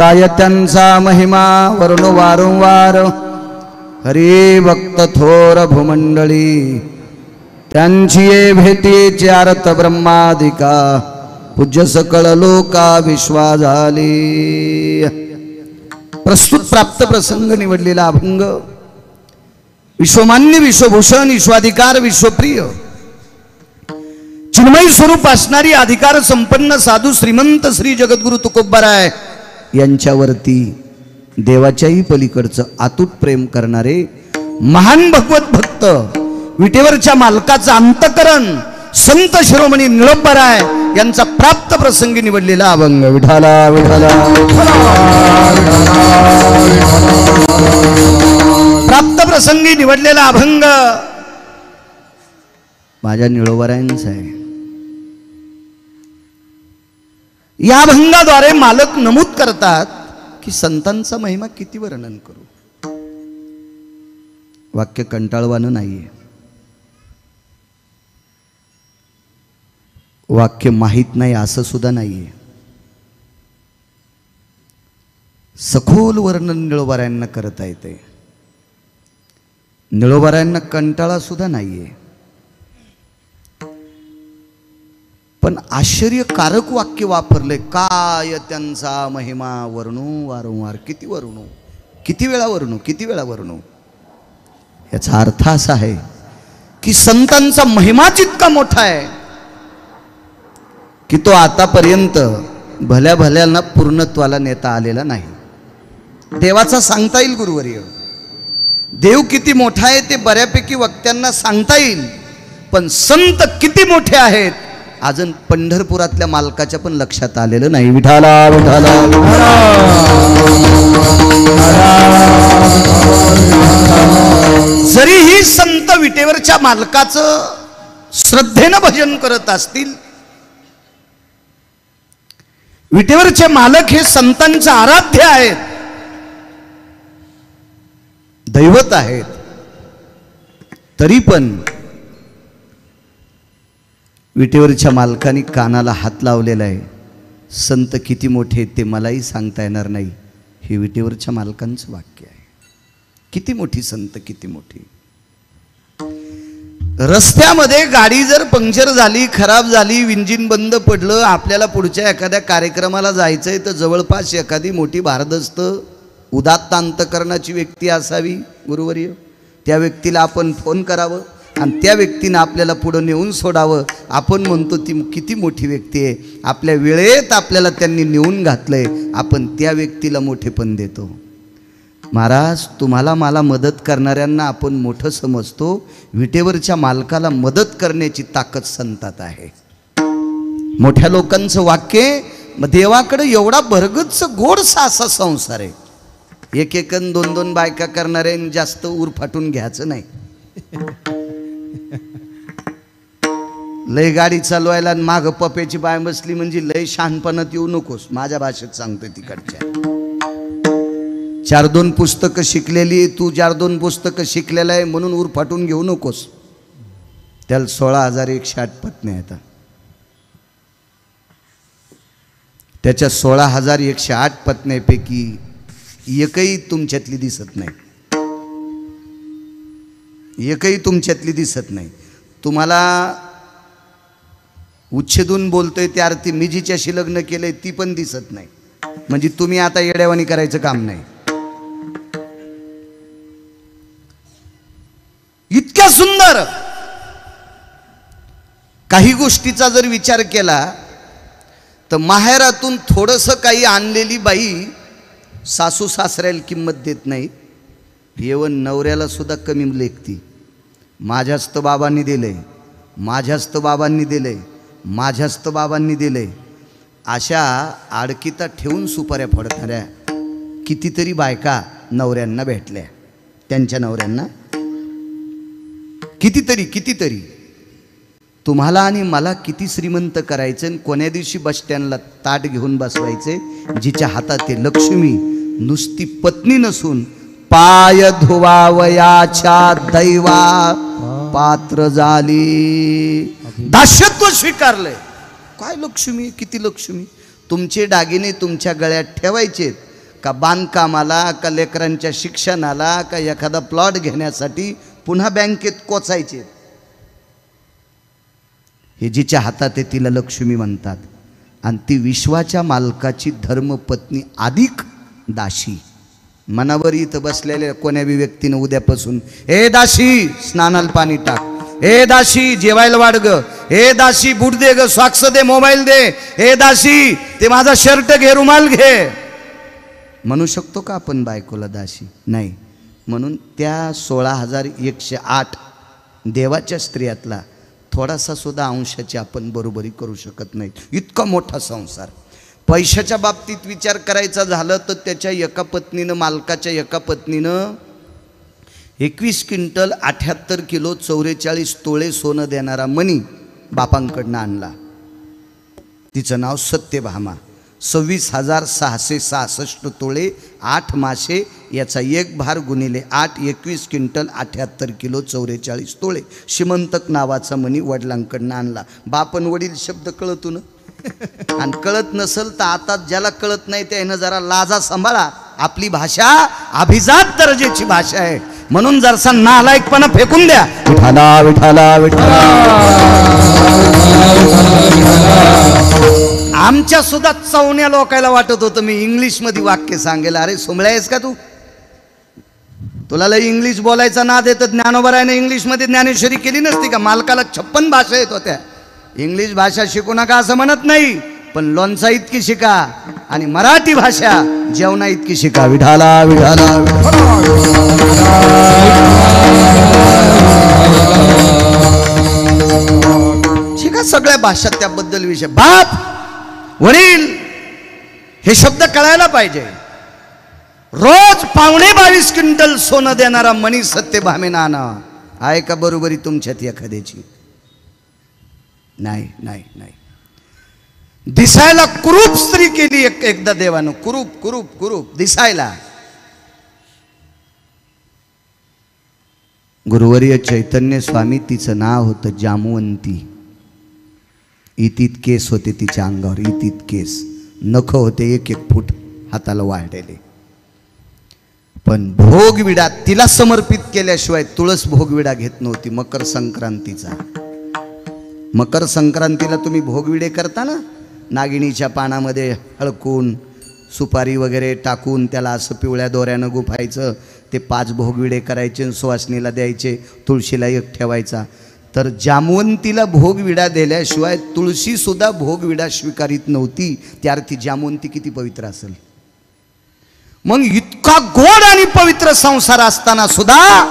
काय त्यांचा महिमा वर्ण वारंवार हरी भक्त थोर भूमंडळी त्यांची भेटीचे अर्थ ब्रह्मादिका पूज्य सकळ लोका विश्वा झाली। प्रस्तुत प्राप्त प्रसंग निवडलेला अभंग विश्वमान्य विश्वभूषण विश्वाधिकार विश्वप्रिय चिन्मय स्वरूप असणारी अधिकार संपन्न साधू श्रीमंत श्री जगद्गुरु तुकोबाराय यांच्यावरती देवाच्याही पलीकडचं अतूट प्रेम करणारे महान भगवत भक्त विटेवरच्या मालकाचं अंतकरण संत शिरोमणी निळोबाराय यांचा प्राप्त प्रसंगी निवडलेला अभंग विठाला विठाला प्राप्त प्रसंगी निवडलेला अभंग माझ्या निळोबारायांचा आहे। या अभंगाद्वारे मालक नमूद करतात की संतांचा महिमा किती वर्णन करू। वाक्य कंटाळवानं नाहीये, वाक्य माहीत नाही असं सुद्धा नाहीये, सखोल वर्णन निळोबारायांना करता येते। निळोबारायांना कंटाळा सुद्धा नाहीये, पण आश्चर्यकारक वाक्य वापरले। काय त्यांचा महिमा वर्णू वारंवार, किती वर्णू, किती वेळा वर्णू, किती वेळा वर्णू। याचा अर्थ असा आहे की संतांचा महिमाच इतका मोठा आहे की तो आतापर्यंत भल्या भल्याला पूर्णत्वाला नेता आलेला नाही। देवाचा सांगता येईल गुरुवर्य, देव किती मोठा आहे ते बऱ्यापैकी वक्त्यांना सांगता येईल, पण संत किती मोठे आहेत अजून पंढरपुरातल्या मालकाच्या पण लक्षात आलेलं नाही। विठाला विठाला जरी ही संत विटेवरच्या मालकाचं श्रद्धेनं भजन करत असतील, विटेवरचे मालक हे संतांचे आराध्य आहेत, दैवत आहेत, तरी पण विटेवरच्या मालकाने कानाला हात लावलेला आहे। संत किती मोठे ते मलाही सांगता येणार नाही, हे विटेवरच्या मालकांचं वाक्य आहे। किती मोठी संत, किती मोठी। रस्त्यामध्ये गाडी जर पंक्चर झाली, खराब झाली, इंजिन बंद पडलं, आपल्याला पुढच्या एखाद्या कार्यक्रमाला जायचंय तर जवळपास एखादी मोठी भारदस्त उदात्त अंतकरणाची व्यक्ती असावी गुरुवर्य। त्या व्यक्तीला आपण फोन करावं आणि त्या व्यक्तीनं आपल्याला पुढं नेऊन सोडावं। आपण म्हणतो ती किती मोठी व्यक्ती आहे, आपल्या वेळेत आपल्याला त्यांनी नेऊन घातलंय, आपण त्या व्यक्तीला मोठेपण देतो। महाराज, तुम्हाला मला मदत करणाऱ्यांना आपण मोठं समजतो, विटेवरच्या मालकाला मदत करण्याची ताकद संतात आहे। मोठ्या लोकांचं वाक्य, देवाकडे एवढा भरगच्च गोडसा असा संसार आहे, एक एक दोन दोन बायका करणारे जास्त उर फाटून घ्यायचं नाही। लय गाडी चालवायला माग पप्याची बाय बसली म्हणजे लय शहाणपणात येऊ नकोस, माझ्या भाषेत सांगतोय तिकडच्या। 4-2 पुस्तकं शिकलेली, तू 4-2 पुस्तकं शिकलेला आहे म्हणून उर फाटून घेऊ नकोस। त्याला 16,108 पत्न्या आहेत, त्याच्या 16,108 पत्न्यापैकी एकही तुमच्यातली दिसत नाही, एकही तुमच्यातली दिसत नाही। तुम्हाला उच्छेदून बोलतोय त्या अर्थी मी जिच्याशी लग्न केलंय ती पण दिसत नाही, म्हणजे तुम्ही आता येड्यावानी करायचं काम नाही। इतक्या सुंदर काही गोष्टीचा जर विचार केला तर माहेरातून थोडंसं काही आणलेली बाई सासू सासऱ्याला किंमत देत नाही, येवन नवऱ्याला सुद्धा कमी लेखती। माझ्याच तर बाबांनी दिलंय, माझ्याच तर बाबांनी दिलंय, माझ्याच तर बाबांनी दिलंय, अशा आडकीता ठेवून सुपाऱ्या फोडणाऱ्या कितीतरी बायका नवऱ्यांना भेटल्या, त्यांच्या नवऱ्यांना कितीतरी कितीतरी। तुम्हाला आणि मला किती श्रीमंत करायचं आणि कोण्या दिवशी बस स्टँडला ताट घेऊन बसवायचे, जिच्या हातात ते लक्ष्मी नुसती पत्नी नसून पाय धुवावयाच्या दैवा पात्र झाली, दास्यत्व स्वीकारलंय। काय लक्ष्मी, किती लक्ष्मी। तुमचे दागिने तुमच्या गळ्यात ठेवायचे, का बांधकामाला, का लेकरांच्या शिक्षणाला, का एखादा प्लॉट घेण्यासाठी पुन्हा बँकेत कोचायचे. हे जिच्या हातात आहे तिला लक्ष्मी म्हणतात. आणि ती विश्वाच्या मालकाची धर्मपत्नी अधिक दाशी. मनावर इथं बसलेल्या कोण्या बी व्यक्तीनं उद्यापासून, हे दाशी स्नानाला पाणी टाक, हे दाशी जेवायला वाढ ग, हे दाशी बूट दे ग, सॉक्स दे, मोबाईल दे, हे दाशी ते माझा शर्ट घे, रुमाल घे, म्हणू शकतो का आपण बायकोला दाशी? नाही. म्हणून त्या 16,108 देवाच्या स्त्रियातला थोडासा सुद्धा अंशाची आपण बरोबरी करू शकत नाही. इतका मोठा संसार. पैशाच्या बाबतीत विचार करायचा झालं तर त्याच्या एका पत्नीनं, मालकाच्या एका पत्नीनं 21 क्विंटल 78 किलो 44 तोळे सोनं देणारा मणी बापांकडनं आणला. तिचं नाव सत्यभामा. 26,666 तोळे 8 मासे याचा एक भार गुणिले 8, 21 क्विंटल 78 किलो 44 तोळे श्रीमंतक नावाचा मणी वडिलांकडनं आणला. बापन वडील शब्द कळतो ना. आणि कळत नसल तर आता ज्याला कळत नाही त्यानं जरा लाजा सांभाळा. आपली भाषा अभिजात दर्जाची भाषा आहे. म्हणून जरसा नालायकपणा फेकून द्या. विठाला विठाला विठाला. आमच्या सुद्धा चवण्या लोकायला वाटत होतं मी इंग्लिश मध्ये वाक्य सांगेल. अरे सोमळ्या आहेस का तू? तुला लई इंग्लिश बोलायचा नाद येतं. ज्ञानोबरायाने इंग्लिश मध्ये ज्ञानेश्वरी केली नसती का? मालकाला 56 भाषा येत होत्या. इंग्लिश भाषा शिकू नका असं म्हणत नाही, पण लोणचा इतकी शिका आणि मराठी भाषा जेवणा इतकी शिका. विठाला विठाला शिका सगळ्या भाषा. त्याबद्दल विषय बाप वडील हे शब्द कळायला पाहिजे. रोज 22.5 क्विंटल सोनं देणारा मणी सत्यभामेना आणा. आहे का बरोबरी तुमच्यात एखाद्याची? नाही नाही नाही. दिसायला कुरूप स्त्री केली एकदा देवानं. कुरूप कुरूप कुरूप दिसायला. गुरुवर्य चैतन्य स्वामी, तिचं नाव होतं जामवंती. इतीत केस होते तिच्या अंगावर, इतीत केस. नख होते 1-1 फूट हाताला वाढलेले. पण भोगविडा तिला समर्पित केल्याशिवाय तुळस भोगविडा घेत नव्हती. मकर संक्रांतीचा. मकर संक्रांतीला तुम्ही भोगविडे करता ना, नागिणीच्या पानामध्ये हळकून सुपारी वगैरे टाकून त्याला असं पिवळ्या दोऱ्यानं गुफायचं. ते 5 भोगविडे करायचे, सुवासनीला द्यायचे, तुळशीला एक ठेवायचा. तर जामवंतीला भोगविडा दिल्याशिवाय तुळशी सुद्धा भोगविडा स्वीकारित नव्हती. त्यार्थी जामवंती किती पवित्र असेल. मग इतका गोड आणि पवित्र संसार असताना सुद्धा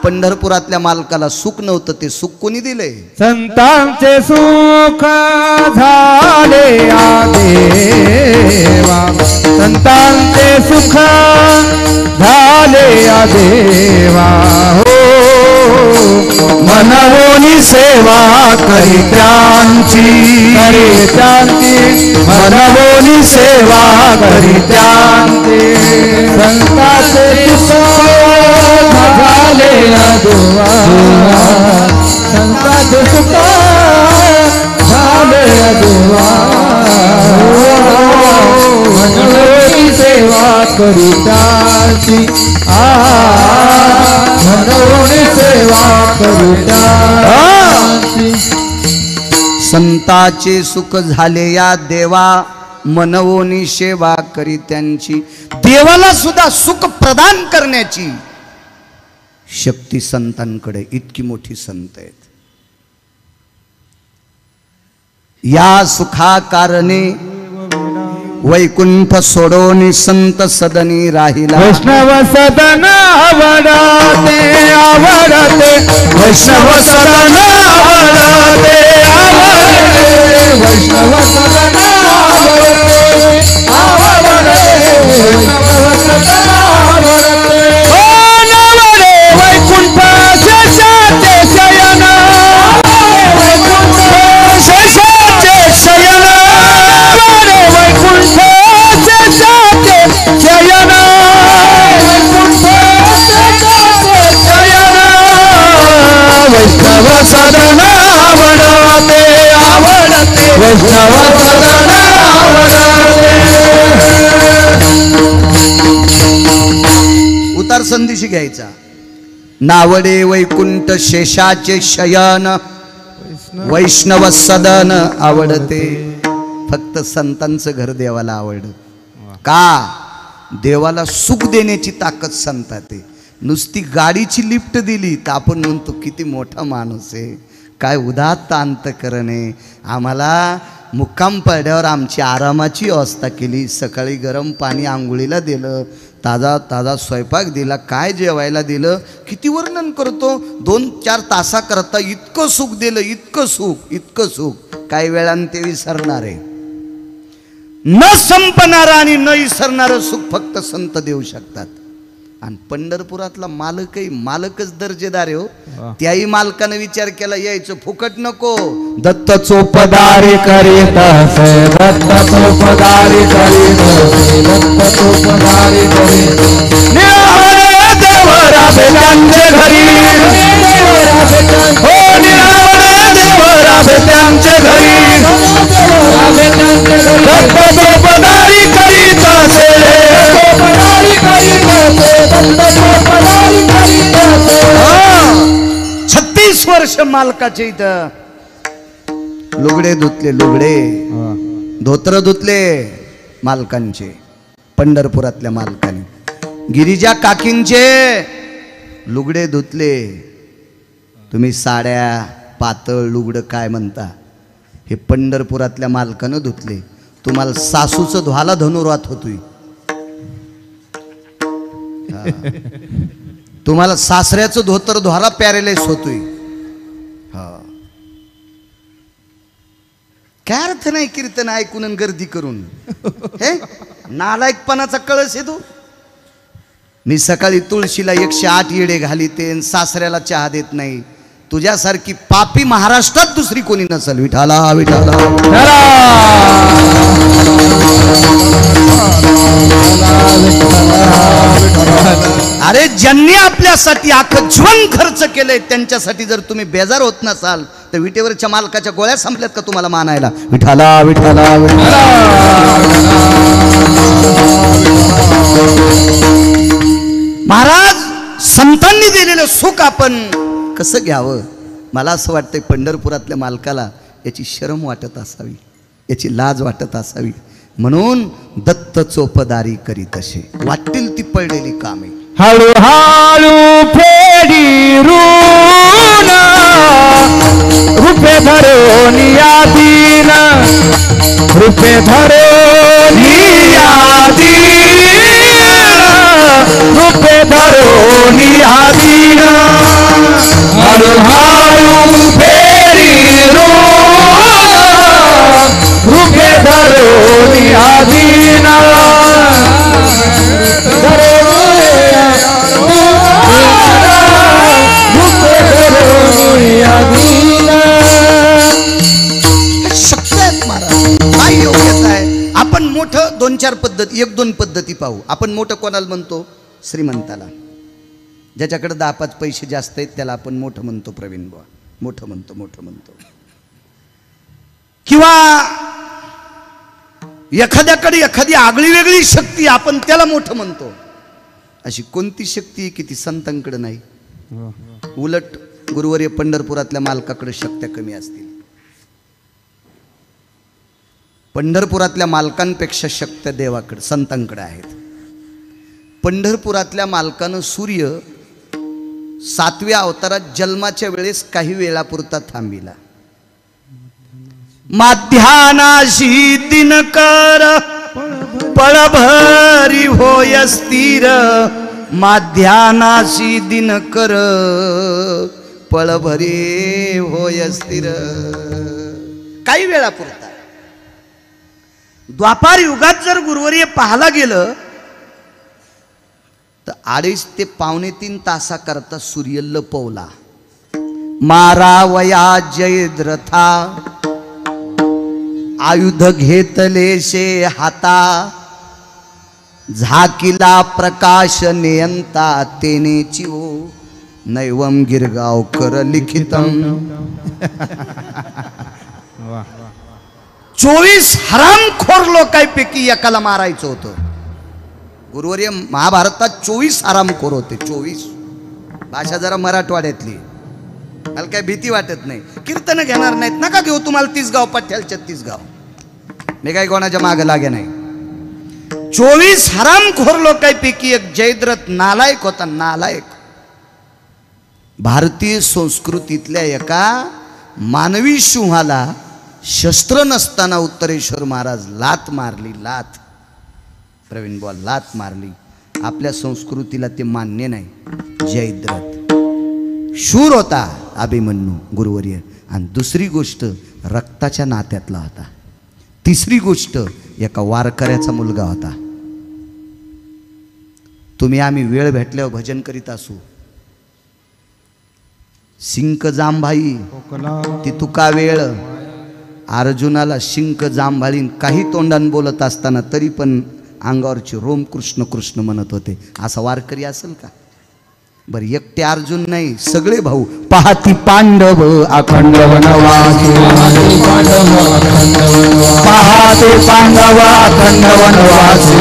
पंढरपुरातल्या मालकाला सुख नव्हतं. ते सुख कोणी दिले? संतांचे सुख झाले देवा, संतांचे सुख झाले देवा. हो मनवोनी सेवा करी त्यांची, मनवोनी सेवा करी त्यांची. संतांचे सुख झाले देवा, संतांचे सुख झाले देवा. मनवोनी सेवा करी त्यांची, मनवोनी सेवा करी त्यांची. संताचे सुख झाले या देवा, मनवोनी सेवा करी त्यांची. देवाला सुद्धा सुख प्रदान करण्याची शक्ती संतांकडे. इतकी मोठी संत आहेत. या सुखा कारणे वैकुंठ सोडोनी संत सदनी राहिला. वैष्णव सदन आवडते आवडते, वैष्णव सदन आवडते आवडते, वैष्णव सदन आवडते आवडते, वैष्णव सदन आवडते. वैकुंठ शेषाचे शयन, वैकुंठ शेषाचे शयन, वैकुंठ शेषाचे शयन, वैकुंठ शेषाचे शयन. वैष्णव सदन आवडते आवडते, वैष्णव सदन आवडते. संदेश घ्यायचा. नावडे वैकुंठ शेषाचे शयन, वैष्णव सदन आवडते. फक्त संतांचं घर देवाला आवडतं. का? देवाला सुख देण्याची ताकद संतात आहे. नुसती गाडीची लिफ्ट दिली तर आपण म्हणतो किती मोठा माणूस आहे, काय उदात्त अंतकरण आहे. आम्हाला मुक्काम पडल्यावर आमची आरामाची व्यवस्था केली. सकाळी गरम पाणी आंघोळीला दिलं, ताजा ताजा स्वयंपाक दिला, काय जेवायला दिलं. किती वर्णन करतो. 2-4 तासाकरता इतकं सुख दिलं, इतकं सुख, इतकं सुख. काही वेळानं ते विसरणार आहे. न संपणारं आणि न विसरणारं सुख फक्त संत देऊ शकतात. आणि पंढरपुरातला मालकही मालकच दर्जेदार आहे हो. त्याही मालकानं विचार केला, यायचं फुकट नको. दत्त चोपदारी करीत असे, दत्त चोपदारी करीत असे, दत्त चोपदारी करीत निरावले देवरा त्यांचे घरी, हो निरावले देवरा त्यांचे घरी, दत्त चोपदारी करीत असे, चोपदारी करीत असे, दत्त चोपदारी करीत असे. 36 वर्ष मालकाचे इथं लुगडे धुतले, लुगडे धोत्र धुतले मालकांचे, पंढरपुरातल्या मालकाने. गिरिजा काकींचे लुगडे धुतले. तुम्ही साड्या पातळ लुगडं काय म्हणता, हे पंढरपुरातल्या मालकानं धुतले. तुम्हाला सासूचं ध्वाला धनुरात होतोय, तुम्हाला सासऱ्याचं धोतर ध्वाला पॅरेलाइज होतोय. काय अर्थ नाही कीर्तन ऐकून आणि गर्दी करून. हे नालायकपणाचा कळस येतो. मी सकाळी तुळशीला 108 येडे घालीते, सासऱ्याला चहा देत नाही. तुझ्यासारखी पापी महाराष्ट्रात दुसरी कोणी नसल. विठाला विठाला. अरे ज्यांनी आपल्यासाठी अख्खं जीवन खर्च केलंय त्यांच्यासाठी जर तुम्ही बेजार होत नसाल तर विटेवरच्या मालकाच्या गोळ्या संपल्यात का तुम्हाला मानायला. विठाला विठाला विठाला. महाराज संतांनी दिलेलं सुख आपण कसं घ्यावं. मला असं वाटतंय पंढरपुरातल्या मालकाला याची शरम वाटत असावी, याची लाज वाटत असावी. म्हणून दत्त चोपदारी करीत असे, वाटतील ती पडलेली कामे. हळूहळू फेडी ऋण रूपे धरून यादीन, रूपे धरून यादीन, रूपे धरून यादीन. हळूहळू फेडी ऋण रूपे धरून यादीन. शक्य आहेत महाराज, काय योग्यता आहे. आपण मोठं 2-4 पद्धती, 1-2 पद्धती पाहू. आपण मोठं कोणाला म्हणतो, श्रीमंताला. ज्याच्याकडे 10-5 पैसे जास्त आहेत त्याला आपण मोठं म्हणतो. प्रवीण बुवा मोठं म्हणतो, मोठं म्हणतो. किंवा एखाद्याकडे एखादी आगळी वेगळी शक्ती, आपण त्याला मोठं म्हणतो. अशी कोणती शक्ती आहे की ती संतांकडे नाही. उलट गुरुवर्य पंढरपुरातल्या मालकाकडे शक्त्या कमी असतील. पंढरपुरातल्या मालकांपेक्षा शक्त्या देवाकडे, संतांकडे आहेत. पंढरपुरातल्या मालकानं सूर्य 7व्या अवतारात जन्माच्या वेळेस काही वेळापुरता थांबिला. माध्यानाशी दिनकर पळभरी होय स्थिर, माध्यानाशी दिनकर पळभरी होय स्थिर. काही वेळापुरता. द्वापार युगात जर गुरुवर्य पाहायला गेलं तर 2.5 ते 2.25 तासाकरता सूर्य लपवला. मारावया जयद्रथा आयुध घेतले शे हाता, झाकिला प्रकाश नियंता तेनेची ओ नैवम गिरगावकर लिखितम. 24 हरामखोर लोकांपैकी एकाला मारायचं होतं. गुरुवर्य महाभारतात 24 हरामखोर होते. 24. भाषा जरा मराठवाड्यातली, मला काय भीती वाटत नाही. कीर्तन घेणार नाहीत नका घेऊ, तुम्हाला 30 गाव पठ्ठ्याल 36 गाव, मी काही कोणाच्या मागे लागे नाही. 24 हरामखोर लोकांपैकी एक जयद्रथ नालायक होता. नालायक. भारतीय संस्कृतीतल्या एका मानवी सिंहाला शस्त्र नसताना उत्तरेश्वर महाराज लात मारली. लात, प्रवीण बुवा, लात मारली. आपल्या संस्कृतीला ते मान्य नाही. जयद्रथ शूर होता, अभिमन्यू गुरुवर्य. आणि दुसरी गोष्ट रक्ताच्या नात्यातला होता. तिसरी गोष्ट एका वारकऱ्याचा मुलगा होता. तुम्ही आम्ही वेळ भेटल्यावर भजन करीत असू. शिंक जांभाई ती तुका वेळ. अर्जुनाला शिंक जांभाळीन काही तोंडान बोलत असताना तरी पण अंगावरचे रोम कृष्ण कृष्ण म्हणत होते. असा वारकरी असेल का? बरं, एकटे अर्जुन नाही, सगळे भाऊ. पाहती पांडव अखंड वनवासी, पाहते पांडव अखंड वनवासी,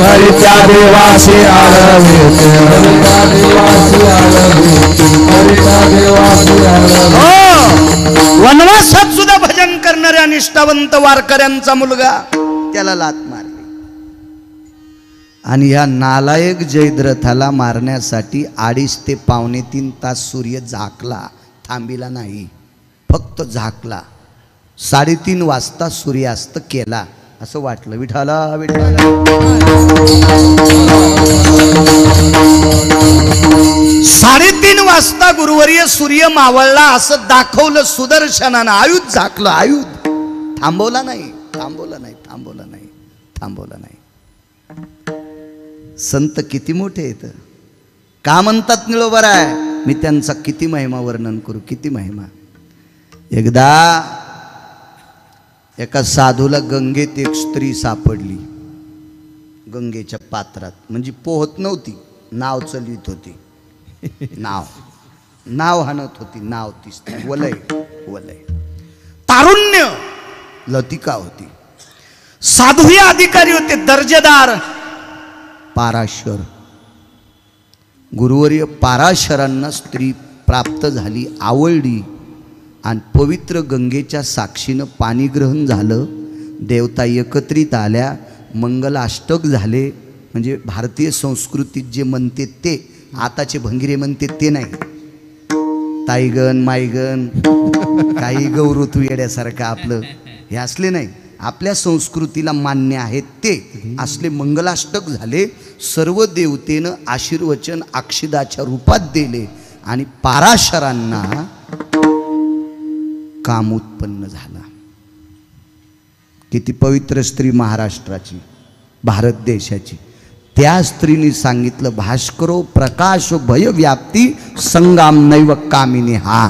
हरित्या देवासी आळवे, वनवासात सुद्धा भजन करणाऱ्या निष्ठावंत वारकऱ्यांचा मुलगा, त्याला लात मारली. आणि या नालायक जयद्रथाला मारण्यासाठी 2.5 ते 2.25 तास सूर्य झाकला, थांबिला नाही, फक्त झाकला. 3:30 वाजता सूर्यास्त केला. असं वाटलं विठाला विठाला. 3:30 वाजता गुरुवर्य सूर्य मावळला असं दाखवलं सुदर्शनानं. आयुध झाकलं, आयुध. थांबवला नाही, थांबवला नाही, थांबवला नाही, थांबवला नाही. संत किती मोठे आहेत, का म्हणतात निळोबर आहे. मी त्यांचा किती महिमा वर्णन करू, किती महिमा. एकदा एका साधूला गंगेत एक स्त्री सापडली. गंगेच्या पात्रात, म्हणजे पोहत नव्हती, नाव चालवित होती. नाव हाणत होती. नाव ती स्त्री वलय वलय. तारुण्य, लतिका होती. साधू हे अधिकारी होते, दर्जेदार. पाराशर. गुरुवर्य पाराशरांना स्त्री प्राप्त झाली, आवडली. आणि पवित्र गंगेच्या साक्षीनं पाणीग्रहण झालं. देवता एकत्रित आल्या, मंगलाष्टक झाले. म्हणजे भारतीय संस्कृतीत जे म्हणते ते, आताचे भंगिरे म्हणते ते नाही. ताईगण माईगण काही गौरतू येड्यासारखं आपलं हे असले नाही. आपल्या संस्कृतीला मान्य आहेत ते असले मंगलाष्टक झाले. सर्व देवतेनं आशीर्वचन अक्षिदाच्या रूपात दिले आणि पाराशरांना काम उत्पन्न झाला. किती पवित्र स्त्री महाराष्ट्राची, भारत देशाची. त्या स्त्रीने सांगितलं, भास्करो प्रकाश भय व्याप्ती संगाम नैव कामिनी. हा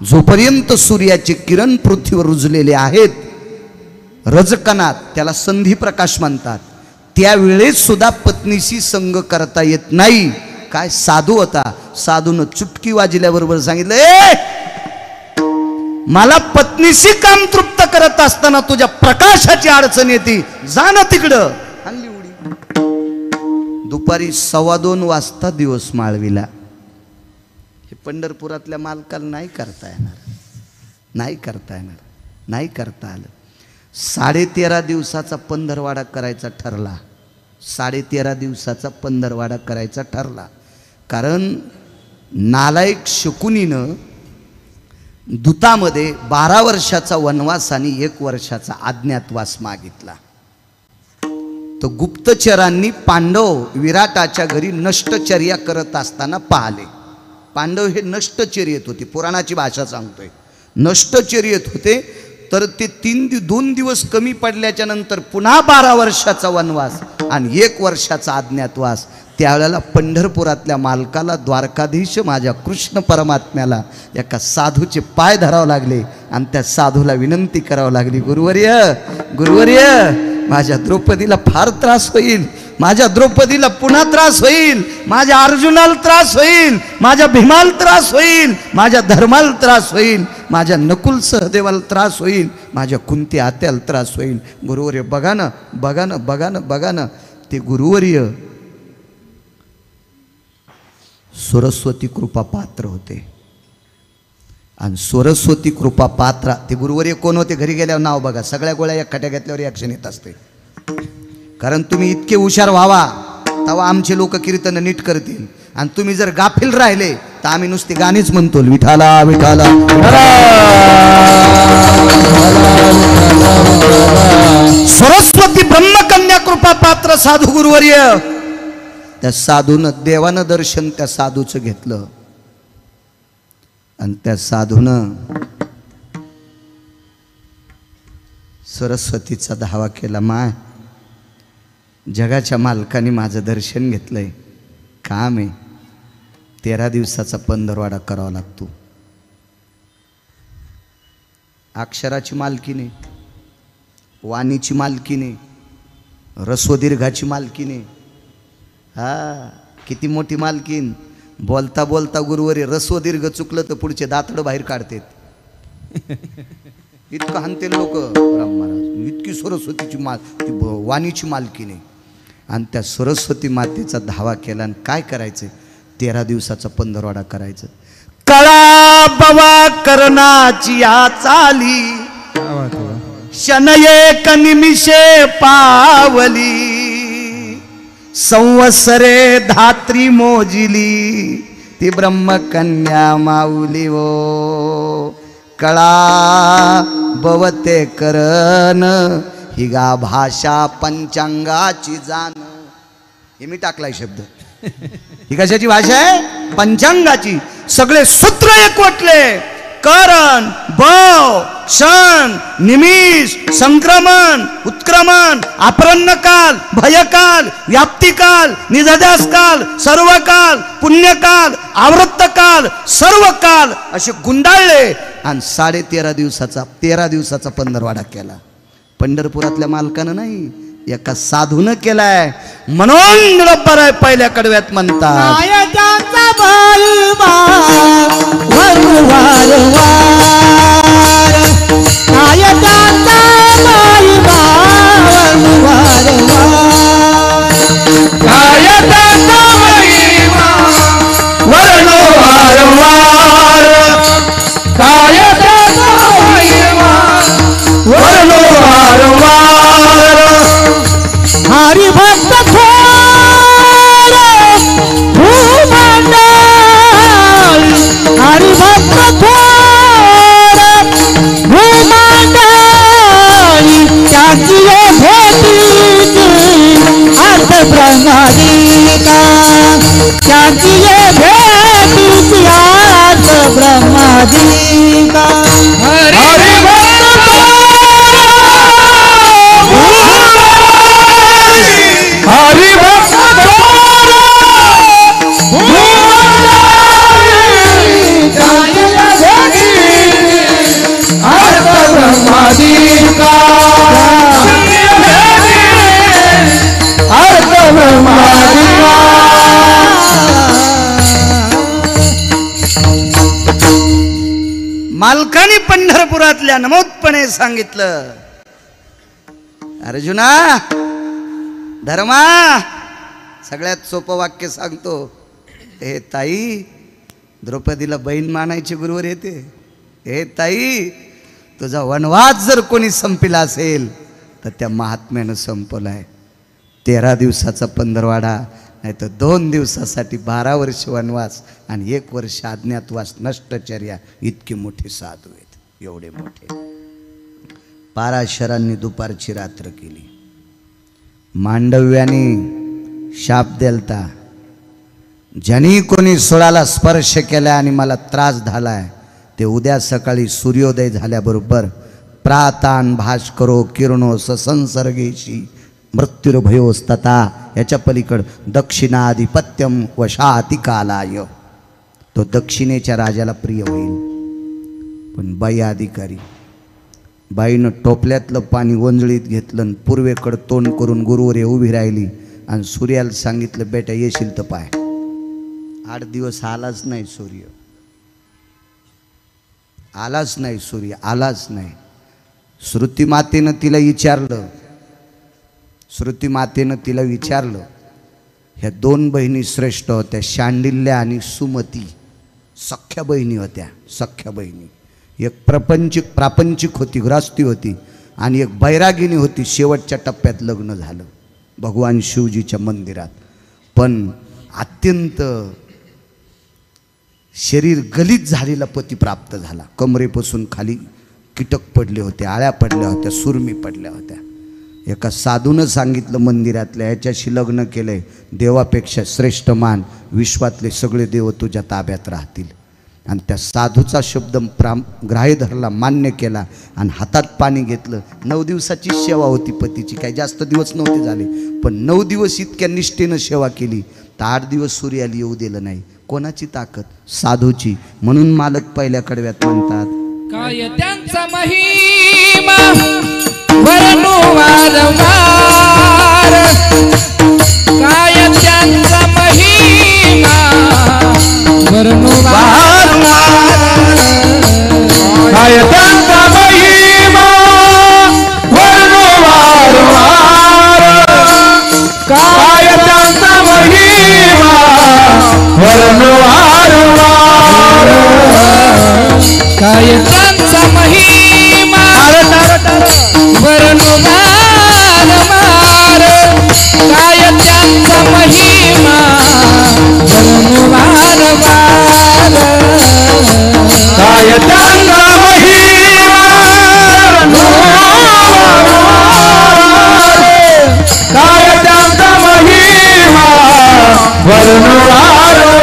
जोपर्यंत सूर्याचे किरण पृथ्वीवर रुजलेले आहेत रजकणात, त्याला संधी प्रकाश म्हणतात, त्यावेळेस सुद्धा पत्नीशी संग करता येत नाही. काय साधू होता, साधून चुटकी वाजल्याबरोबर सांगितलं, ए मला पत्नीशी काम तृप्त करत असताना तुझ्या प्रकाशाची अडचण येते, जा ना तिकडं. हल्ली उडी. दुपारी 2:15 वाजता दिवस माळविला. हे पंढरपुरातल्या मालकाला नाही करता येणार, नाही करता येणार, नाही करता आलं. 13.5 दिवसाचा पंधरवाडा करायचा ठरला. 13.5 दिवसाचा पंधरवाडा करायचा ठरला. कारण नालायक शकुनीनं दूतामध्ये 12 वर्षाचा वनवास आणि 1 वर्षाचा अज्ञातवास मागितला. तो गुप्तचरांनी पांडव विराटाच्या घरी नष्टचर्या करत असताना पाहिले. पांडव हे नष्टचर्येत होते, पुराणाची भाषा सांगतोय, नष्टचर्येत होते. तर ते 2 दिवस कमी पडल्याच्या नंतर पुन्हा 12 वर्षाचा वनवास आणि 1 वर्षाचा अज्ञातवास. त्यावेळेला पंढरपुरातल्या मालकाला, द्वारकाधीश माझ्या कृष्ण परमात्म्याला एका साधूचे पाय धरावे लागले आणि त्या साधूला विनंती करावी लागली, गुरुवर्य गुरुवर्य, माझ्या द्रौपदीला फार त्रास होईल, माझ्या द्रौपदीला पुन्हा त्रास होईल, माझ्या अर्जुनाला त्रास होईल, माझ्या भीमाला त्रास होईल, माझ्या धर्माला त्रास होईल. माझ्या नकुल सहदेवाला त्रास होईल, माझ्या कुंती आत्याला त्रास होईल. गुरुवर्य बघा ना बघा ना बघा ना बघा ना, ते गुरुवर्य सरस्वती कृपा पात्र होते. आणि सरस्वती कृपा पात्र ते गुरुवर्य कोण होते? घरी गेल्यावर नाव बघा, सगळ्या गोळ्या एक खट्या घेतल्यावर ॲक्शन येत असते. कारण तुम्ही इतके हुशार व्हावा तेव्हा आमचे लोक कीर्तन नीट करतील. आणि तुम्ही जर गाफील राहिले तर आम्ही नुसती गाणीच म्हणतो, विठाला विठाला. सरस्वती ब्रह्मकन्या कृपा पात्र साधू गुरुवर्य, त्या साधूनं देवानं दर्शन त्या साधूचं घेतलं. आणि त्या साधूनं सरस्वतीचा धावा केला. माय, जगाच्या मालकाने माझं दर्शन घेतलंय, काम आहे, 13 दिवसाचा पंधरवाडा करावा लागतो. अक्षराची मालकीने, वाणीची मालकीने, रस्वदीर्घाची मालकीने. हा, किती मोठी मालकीन. बोलता बोलता गुरुवारी रस्वदीर्घ चुकलं तर पुढचे दातडं बाहेर काढतात. इतकं हानते लोक राम महाराज. इतकी सरस्वतीची वाणीची मालकीने. आणि त्या सरस्वती मातेचा धावा केला. आणि काय करायचं? 13 दिवसाचा पंधरवाडा करायचं. कळा बवा करणाची या चाली, शनये कनिमिषे पावली, संवत्सरे धात्री मोजिली, ती ब्रह्मकन्या माऊली वो. कळा बवते करण, ही गा भाषा पंचांगाची जाण. हे मी टाकलाय शब्द. ही कशाची भाषा आहे? पंचांगाची. सगळे सूत्र एकवटले. करण, बव, क्षण, निमिष, संक्रमण, उत्क्रमण, अपरण्यकाल, भयकाल, व्याप्तिकाल, निधध्यासकाल, सर्वकाल, पुण्यकाल, आवृत्तकाल, सर्व काल असे गुंडाळले. आणि 13.5 दिवसाचा पंधरवाडा केला. पंढरपुरातल्या मालकानं नाही, एका साधूनं केलाय. म्हणून निरोपर आहे पहिल्या कडव्यात म्हणतात, हरिभक्त थोर भूमंडळ, हरिभक्त थोर भूमंडळ, त्याची भेटीची अर्थ ब्रह्मादिका, त्याची भेटीची अर्थ ब्रह्मादिका. मालकाने पंढरपुरातल्या नमोदपणे सांगितलं, अर्जुना धर्मा, सगळ्यात सोपं वाक्य सांगतो. हे ताई, द्रौपदीला बहीण मानायचे गुरुवर येते. हे ताई, तुझा वनवास जर कोणी संपला असेल तर त्या महात्म्यानं संपलाय. 13 दिवसाचा पंधरवाडा, नाही तर 2 दिवसासाठी 12 वर्ष वनवास आणि 1 वर्ष अज्ञातवास, नष्टचर्या. इतकी मोठी साधू आहेत, एवढे मोठे. पाराशरांनी दुपारची रात्र केली. मांडव्याने शाप देलता, ज्यांनी कोणी सोळाला स्पर्श केला आणि मला त्रास झालाय ते उद्या सकाळी सूर्योदय झाल्याबरोबर प्रातान भास्करो किरणो ससंसर्गेशी मृत्युर्भयोस्तता, याच्या पलीकड दक्षिणाधिपत्यम वशाति कालाय. तो दक्षिणेच्या राजाला प्रिय होईल. पण बाई अधिकारी, बाईनं टोपल्यातलं पाणी वंजळीत घेतलं आणि पूर्वेकडं तोंड करून गुरुवर उभी राहिली आणि सूर्याला सांगितलं, बेटा येशील तर पाय. 8 दिवस आलाच नाही सूर्य. आलाच नाही सूर्य, आलाच नाही. श्रुतीमातेनं तिला विचारलं, श्रुतीमातेनं तिला विचारलं. ह्या दोन बहिणी श्रेष्ठ होत्या, शांडिल्य आणि सुमती, सख्या बहिणी होत्या, सख्या बहिणी. एक प्रापंचिक होती, ग्रस्ती होती, आणि एक बैरागिनी होती. शेवटच्या टप्प्यात लग्न झालं भगवान शिवजीच्या मंदिरात. पण अत्यंत शरीर गलित झालेला पती प्राप्त झाला. कमरेपासून खाली कीटक पडले होते, आळ्या पडल्या होत्या, सुरमी पडल्या होत्या. एका साधूनं सांगितलं मंदिरातल्या, याच्याशी लग्न केलंय, देवापेक्षा श्रेष्ठ मान, विश्वातले सगळे देव तुझ्या ताब्यात राहतील. आणि त्या साधूचा शब्द ग्राह्य धरला, मान्य केला आणि हातात पाणी घेतलं. 9 दिवसाची सेवा होती पतीची, काही जास्त दिवस नव्हते झाले, पण 9 दिवस इतक्या निष्ठेनं सेवा केली तर 8 दिवस सूर्याला येऊ दिलं नाही. कोणाची ताकद? साधूची. म्हणून मालक पहिल्या कडव्यात म्हणतात, काय त्यांचा महिमा वर्णू वारंवार, काय त्यांचा महिमा वर्णू वारंवार, काय त्यांचा महिमा वर्णू वारंवार, काय त्यांचा महिमा वर्णू वारंवार, काय त्यांचा महिमा वर्णू वारंवार, काय त्यांचा महिमा वर्णू वारंवार, काय त्यांचा महिमा वर्णू वारंवार, काय त्यांचा महिमा वर्णू वारंवार.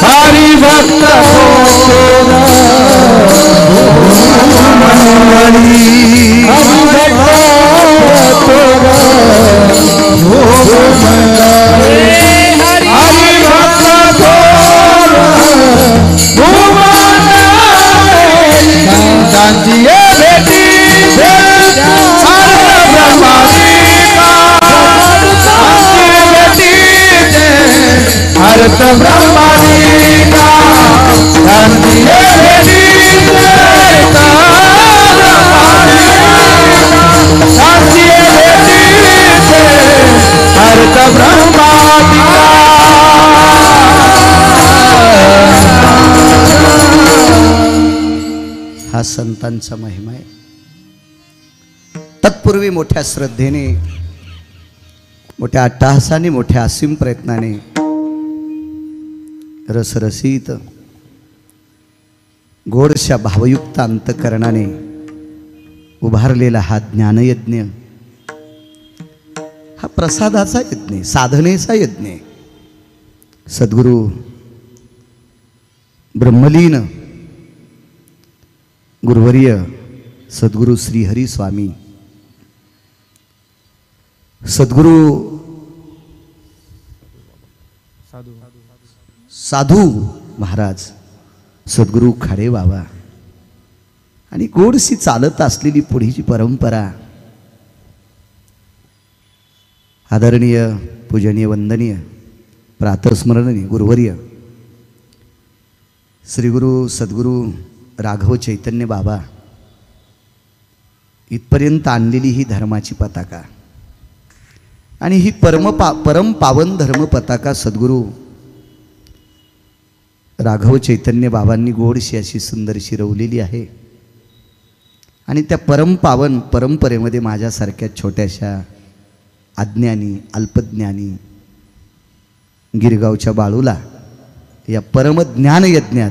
हरी भक्त हा संतांचा महिमा आहे. तत्पूर्वी मोठ्या श्रद्धेने, मोठ्या अट्टहासाने, मोठ्या असीम प्रयत्नाने, रसरसीत गोडशा भावयुक्त अंतकरणाने उभारलेला हा ज्ञानयज्ञ, हा प्रसादाचा यज्ञ, साधनेचा यज्ञ. सद्गुरु ब्रह्मलीन गुरुवर्य सद्गुरु श्रीहरी स्वामी, सद्गुरु साधू महाराज, सद्गुरु खाडे बाबा आणि गोडशी चालत असलेली पुढीची परंपरा, आदरणीय पूजनीय वंदनीय प्रातस्मरणीय गुरुवर्य श्री गुरु सद्गुरु राघव चैतन्य बाबा, इथपर्यंत आणलेली ही धर्माची पताका आणि ही परम पावन धर्म पताका सद्गुरु राघव चैतन्य बाबांनी गोडशी अशी सुंदरशी रवलेली आहे. आणि त्या परमपावन परंपरेमध्ये माझ्यासारख्या छोट्याशा अज्ञानी, अल्पज्ञानी गिरगावच्या बाळूला या परमज्ञान यज्ञात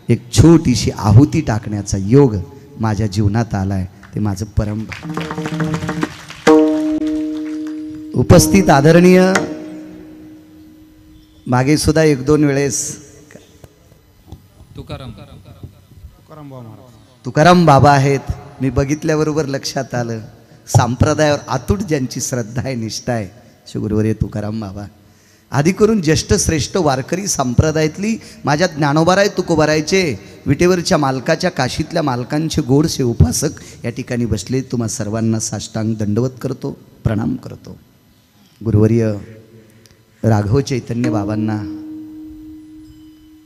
एक छोटीशी आहुती टाकण्याचा योग माझ्या जीवनात आलाय, ते माझं परम उपस्थित आदरणीय मागे सुद्धा एक दोन वेळेस तुकाराम बाबा आहेत, मी बघितल्याबरोबर लक्षात आलं संप्रदायावर अतूट ज्यांची श्रद्धा आहे, निष्ठा आहे, श्री तुकाराम बाबा. आधी करून ज्येष्ठ श्रेष्ठ वारकरी संप्रदायातली माझ्या ज्ञानोबाराय तुकोबारायचे विटेवरच्या मालकाच्या काशीतल्या मालकांचे गोडसे उपासक या ठिकाणी बसले. तुम्हा सर्वांना साष्टांग दंडवत करतो, प्रणाम करतो. गुरुवर्य राघव चैतन्य बाबांना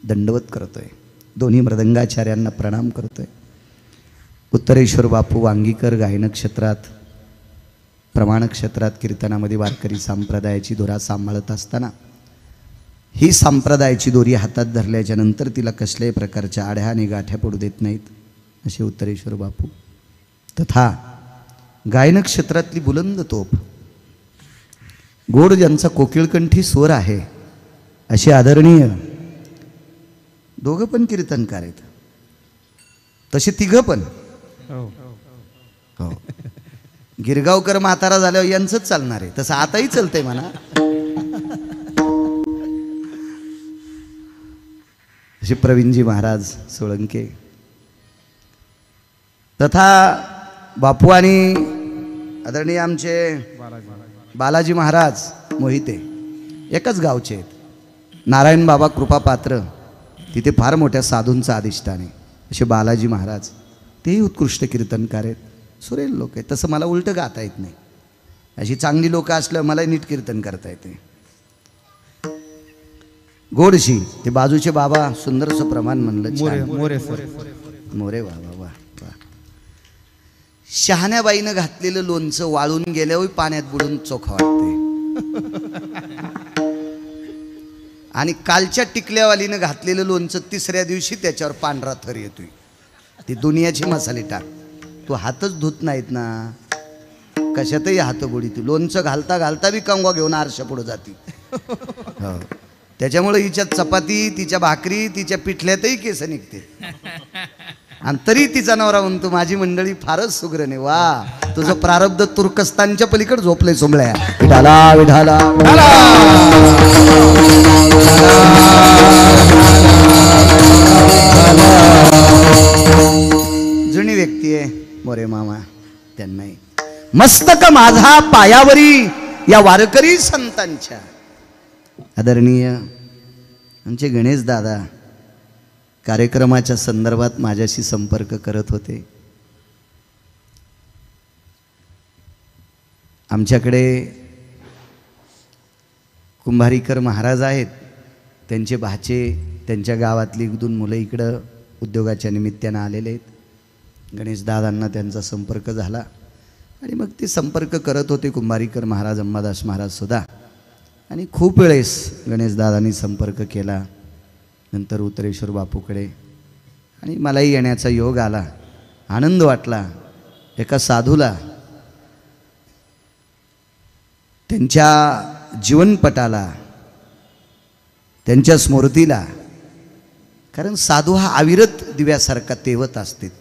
दंडवत करतोय. दोन्ही मृदंगाचार्यांना प्रणाम करतोय. उत्तरेश्वर बापू वांगीकर गायन क्षेत्रात प्रमाण क्षेत्रात कीर्तनामध्ये वारकरी संप्रदायाची दोरा सांभाळत असताना ही संप्रदायाची दोरी हातात धरल्याच्या नंतर तिला कसल्याही प्रकारच्या आड्या आणि गाठ्या पडू देत नाहीत असे उत्तरेश्वर बापू. तथा गायन क्षेत्रातली बुलंद तोप गोड ज्यांचा कोकिळकंठी स्वर आहे असे आदरणीय दोघं पण कीर्तनकार आहेत, तसे तिघं पण. हो, गिरगावकर म्हातारा झाल्यावर यांचंच चालणार आहे, तसं आताही चालतंय म्हणा. असे प्रवीणजी महाराज सोळंके तथा बापू आणि आदरणीय आमचे बालाजी महाराज मोहिते एकच गावचे आहेत. नारायण बाबा कृपापात्र तिथे फार मोठ्या साधूंचा अधिष्ठान आहे. असे बालाजी महाराज तेही उत्कृष्ट कीर्तनकार आहेत, सुरेल लोक आहेत. तसं मला उलटं गाता येत नाही, अशी चांगली लोक असल्यावर मला नीट कीर्तन करता येते. गोडशी ते बाजूचे बाबा सुंदरसं प्रमाण म्हणलं मोरे बाबा वा वा. शहाण्याबाईनं घातलेलं लोणचं वाळून गेल्यावर पाण्यात बुडून चोखा वाटते, आणि कालच्या टिकल्यावालीनं घातलेलं लोणचं तिसऱ्या दिवशी त्याच्यावर पांढरा थर येतोय. ती दुनियाची मसाले टाक, तू हातच धुत नाहीत ना, कशातही हात बुडीती. लोणचं घालता घालता बी कंगवा घेऊन आरशा पुढे जाती. हो, त्याच्यामुळे हिच्या चपाती तिच्या भाकरी तिच्या पिठल्यातही केस निघते, आणि तरी तिचा नवरा म्हणतो माझी मंडळी फारच सुग्रण आहे. वा, तुझं प्रारब्ध तुर्कस्तानच्या पलीकडे झोपलंय सोमळ्या. विठाला विठाला जुनी व्यक्ती आहे मोरे मामा, त्यांनाही मस्तक माझा पायावरी या वारकरी संतांच्या. आदरणीय आमचे गणेश दादा कार्यक्रमाच्या संदर्भात माझ्याशी संपर्क करत होते. आमच्याकडे कुंभारीकर महाराज आहेत, त्यांचे भाचे त्यांच्या गावातली एक दोन मुलं इकडं उद्योगाच्या निमित्तानं आलेले आहेत. गणेश दादांना त्यांचा संपर्क झाला आणि मग ते संपर्क करत होते कुंभारीकर महाराज अंबादास महाराज सुद्धा. आणि खूप वेळेस गणेश दादांनी संपर्क केला. नंतर उत्तरेश्वर बापूकडे, आणि मलाही येण्याचा योग आला, आनंद वाटला. एका साधूला त्यांच्या जीवनपटाला त्यांच्या स्मृतीला, कारण साधू हा अविरत दिव्यासारखा तेवत असते,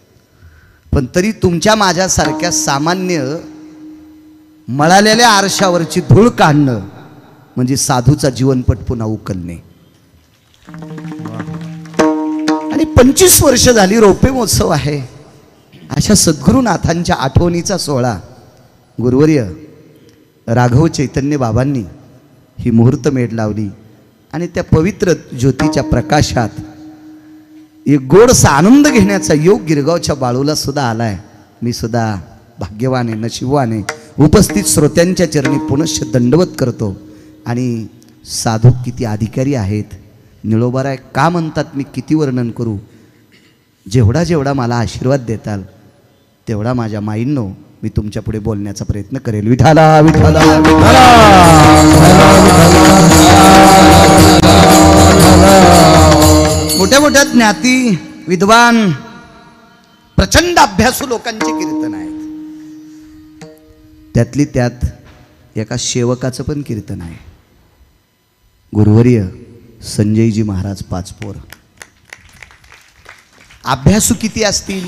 पण तरी तुमच्या माझ्यासारख्या सामान्य मळालेल्या आरशावरची धूळ काढणं म्हणजे साधूचा जीवनपट पुन्हा उकलणे. आणि 25 वर्ष झाली रोपे महोत्सव आहे. अशा सद्गुरुनाथांच्या आठवणीचा सोहळा गुरुवर्य राघव चैतन्य बाबांनी ही मुहूर्तमेढ लावली, आणि त्या पवित्र ज्योतीच्या प्रकाशात एक गोडसा आनंद घेण्याचा योग गिरगावच्या बाळूला सुद्धा आलाय. मी सुद्धा भाग्यवान आहे, नशीबवान आहे. उपस्थित श्रोत्यांच्या चरणी पुनश्च दंडवत करतो. आणि साधू किती अधिकारी आहेत, निळोबाराय का म्हणतात मी किती वर्णन करू. जेवढा जेवढा मला आशीर्वाद देताल तेवढा माझ्या माईंनो मी तुमच्या पुढे बोलण्याचा प्रयत्न करेल. विठाला विठाला मोठ्या मोठ्या ज्ञाती विद्वान प्रचंड अभ्यासू लोकांचे कीर्तन आहेत. त्यातली त्यात एका सेवकाचं पण कीर्तन आहे. गुरुवर्य संजयजी महाराज पाचपोर. अभ्यासू किती असतील,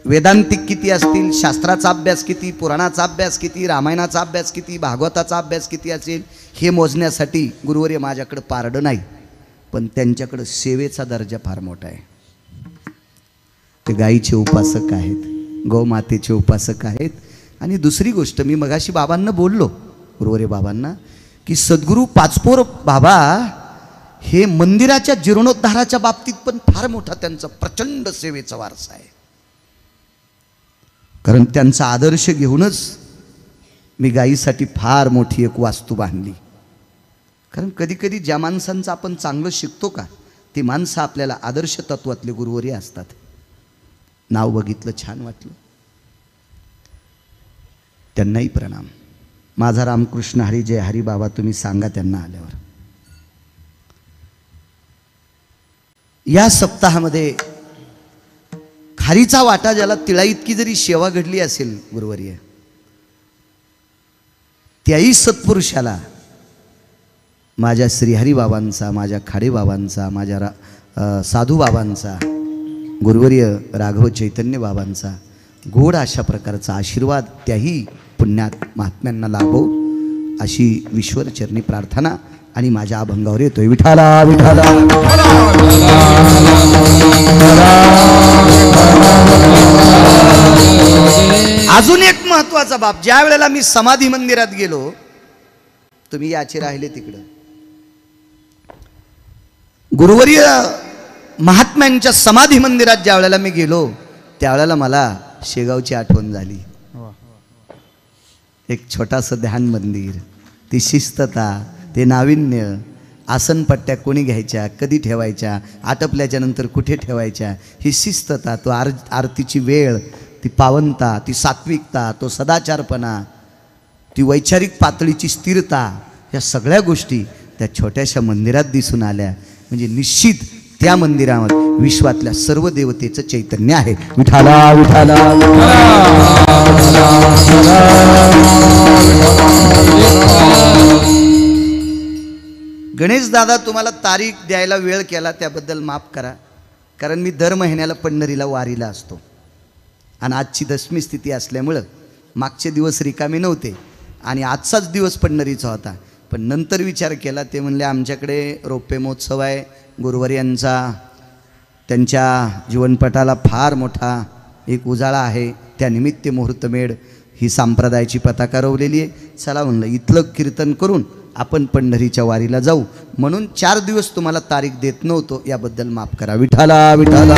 वेदांतिक किती असतील, शास्त्राचा अभ्यास किती, पुराणाचा अभ्यास किती, रामायणाचा अभ्यास किती, भागवताचा अभ्यास किती असेल हे मोजण्यासाठी गुरुवर्य माझ्याकडं पारडं नाही. पण त्यांच्याकडं सेवेचा दर्जा फार मोठा आहे. ते गाईचे उपासक आहेत, गौमातेचे उपासक आहेत. आणि दुसरी गोष्ट, मी मगाशी बाबांना बोललो, गुरुवर्य बाबांना, की सद्गुरू पाचपोर बाबा हे मंदिराच्या जीर्णोद्धाराच्या बाबतीत पण फार मोठा त्यांचा प्रचंड सेवेचा वारसा आहे. कारण त्यांचा आदर्श घेऊनच मी गायीसाठी फार मोठी एक वास्तू बांधली. कारण कधी कधी ज्या माणसांचं आपण चांगलं शिकतो का, ती माणसं आपल्याला आदर्श तत्वातले गुरुवर्य असतात. नाव बघितलं, छान वाटलं, त्यांनाही प्रणाम. माझा रामकृष्ण हरी जय हरी बाबा तुम्ही सांगा त्यांना आल्यावर. या सप्ताहामध्ये खारीचा वाटा, ज्याला तिळा इतकी जरी सेवा घडली असेल गुरुवर्य, त्याही सत्पुरुषाला माझ्या श्रीहरी बाबांचा, माझ्या खाडे बाबांचा, माझ्या साधू बाबांचा, गुरुवर्य राघव चैतन्य बाबांचा गोड अशा प्रकारचा आशीर्वाद त्याही पुण्यात महात्म्यांना लाभो अशी विश्वचरणी प्रार्थना आणि माझ्या अभंगावर येतोय. विठाला विठाला. अजून एक महत्वाचा बाब, ज्या वेळेला मी समाधी मंदिरात गेलो, तुम्ही याचे राहिले तिकडं, गुरुवर्य महात्म्यांच्या समाधी मंदिरात ज्या वेळेला मी गेलो, त्यावेळेला मला शेगावची आठवण झाली. एक छोटासं ध्यान मंदिर, ती शिस्तता, ते नाविन्य, आसनपट्ट्या कोणी घ्यायच्या, कधी ठेवायच्या, आटपल्याच्या नंतर कुठे ठेवायच्या, ही शिस्तता, तो आरतीची वेळ, ती पावनता, ती सात्विकता, तो सदाचारपणा, ती वैचारिक पातळीची स्थिरता, या सगळ्या गोष्टी त्या छोट्याशा मंदिरात दिसून आल्या. म्हणजे निश्चित त्या मंदिरामध्ये विश्वातल्या सर्व देवतेचं चैतन्य आहे. विठाला विठाला. गणेश दादा, तुम्हाला तारीख द्यायला वेळ केला त्याबद्दल माफ करा. कारण मी दर महिन्याला पंढरीला वारीला असतो आणि आजची दशमी स्थिती असल्यामुळं मागचे दिवस रिकामे नव्हते आणि आजचाच दिवस पंढरीचा होता. पण नंतर विचार केला, ते म्हणले आमच्याकडे रौप्य महोत्सव आहे गुरुवर्यांचा, त्यांच्या जीवनपटाला फार मोठा एक उजाळा आहे, त्यानिमित्त मुहूर्तमेढ ही संप्रदायाची पताका रोवलेली आहे. चला म्हणलं इथलं कीर्तन करून आपण पंढरीच्या वारीला जाऊ. म्हणून 4 दिवस तुम्हाला तारीख देत नव्हतो, याबद्दल माफ करा. विठाला विठाला.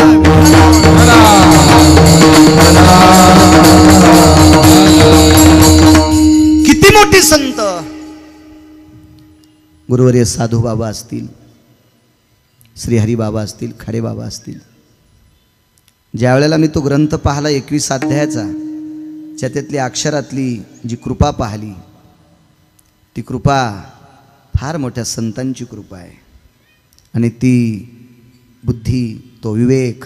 किती मोठी संत गुरुवर्य साधू बाबा असतील, श्रीहरी बाबा असतील, खाडे बाबा असतील. ज्या वेळेला मी तो ग्रंथ पाहिला 21 अध्यायाचा, त्यातली अक्षरातली जी कृपा पाहिली, ती कृपा फार मोठ्या संतांची कृपा आहे. आणि ती बुद्धी, तो विवेक,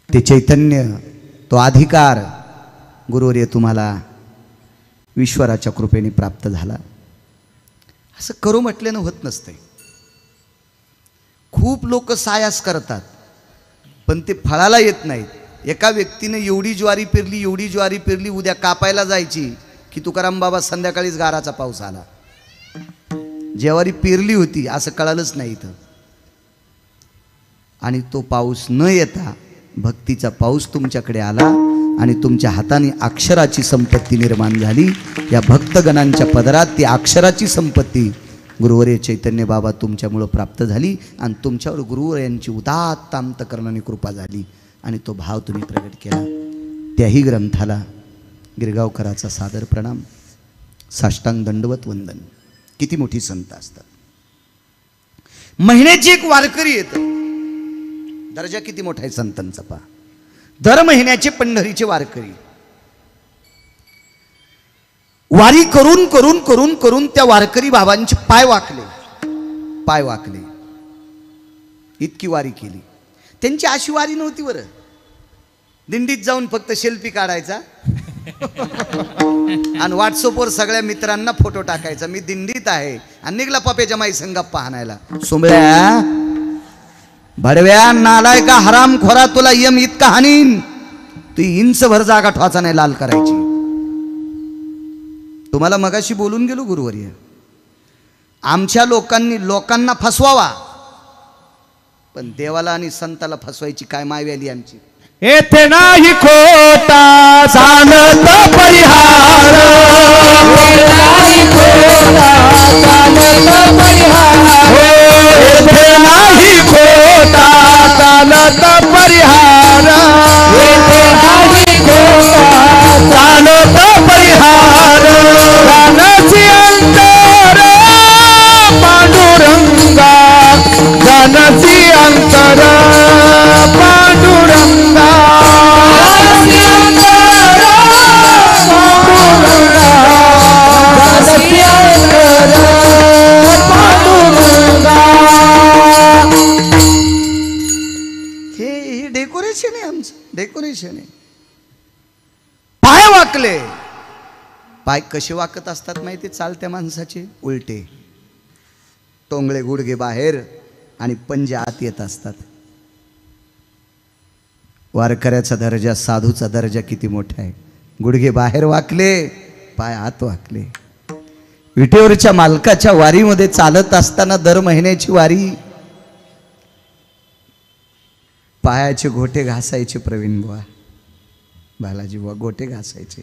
ते चैतन्य, तो अधिकार गुरुवर्य तुम्हाला ईश्वराच्या कृपेने प्राप्त झाला. असं करू म्हटल्यानं होत नसते. खूप लोक सायास करतात पण ते फळाला येत नाहीत. एका व्यक्तीने एवढी ज्वारी पेरली, एवढी ज्वारी पेरली, उद्या कापायला जायची की तुकाराम बाबा संध्याकाळीच गाराचा पाऊस आला. ज्वारी पेरली होती असं कळालंच नाही इथं. आणि तो पाऊस न येता भक्तीचा पाऊस तुमच्याकडे आला आणि तुमच्या हाताने अक्षराची संपत्ती निर्माण झाली. या भक्तगणांच्या पदरात ती अक्षराची संपत्ती गुरुवर्य चैतन्य बाबा तुमच्यामुळं प्राप्त झाली आणि तुमच्यावर गुरुवर्यांची उदात्त अंतकरणाने कृपा झाली आणि तो भाव तुम्ही प्रगट केला. त्याही ग्रंथाला गिरगावकराचा सादर प्रणाम, साष्टांग दंडवत वंदन. किती मोठी संत असतात. महिन्याची एक वारकरी येते, दर्जा किती मोठा आहे संतांचा पहा. दर महिन्याचे पंढरीचे वारकरी वारी करून करून करून करून त्या वारकरी बाबांचे पाय वाकले. इतकी वारी केली. त्यांची अशी वारी नव्हती बरं, दिंडीत जाऊन फक्त सेल्फी काढायचा आणि व्हॉट्सअपवर सगळ्या मित्रांना फोटो टाकायचा, मी दिंडीत आहे आणि निघला पप्याच्या माई संगप्पा हाणायला. सोंबळ्या भडव्या नालाय का हराम खोरा, तुला यम इतका हानीन तू इंच भर जागा ठोचा नाही लाल करायची. तुम्हाला मगाशी बोलून गेलो गुरुवर्य, आमच्या लोकांना फसवावा, पण देवाला आणि संताला फसवायची काय मायवी आली आमची. येथे नाही खोटा जाणत परिहार, येथे नाही खोटा चालत परिहार, चालत परिहार, गाण्याची अंतर पांडुरंगा, गाण्याची अंतर पांडुरंगा, हे डेकोरेशन आहे आमचं, डेकोरेशन आहे. पाय वाकले, पाय कसे वाकत असतात माहिती, चालत्या माणसाचे उलटे, टोंगळे गुडघे बाहेर आणि पंजे आत येत असतात. वारकऱ्याचा दर्जा, साधूचा दर्जा किती मोठा आहे. गुडघे बाहेर वाकले, पाय आत वाकले. विटेवरच्या मालकाच्या वारीमध्ये चालत असताना दर महिन्याची वारी, पायाचे घोटे घासायचे प्रवीण बुवा, बालाजी बुवा घोटे घासायचे.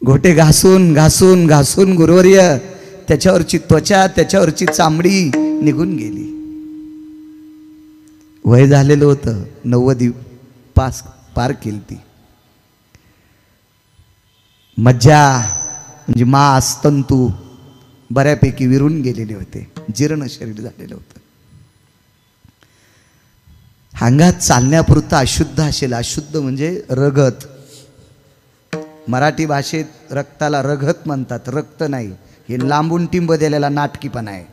घोटे घासून घासून घासून गुरुवर्य त्याच्यावरची त्वचा, त्याच्यावरची चामडी निघून गेली. वय झालेलं होतं, 90 पार केली ती. मज्जा म्हणजे मांस तंतू बऱ्यापैकी विरून गेलेले होते, जीर्ण शरीर झालेलं होतं. अंगात चालण्यापुरतं अशुद्ध असेल, अशुद्ध म्हणजे रगत. मराठी भाषेत रक्ताला रगत म्हणतात, रक्त नाही. हे लांबून टिंब दिलेला नाटकीपणा आहे,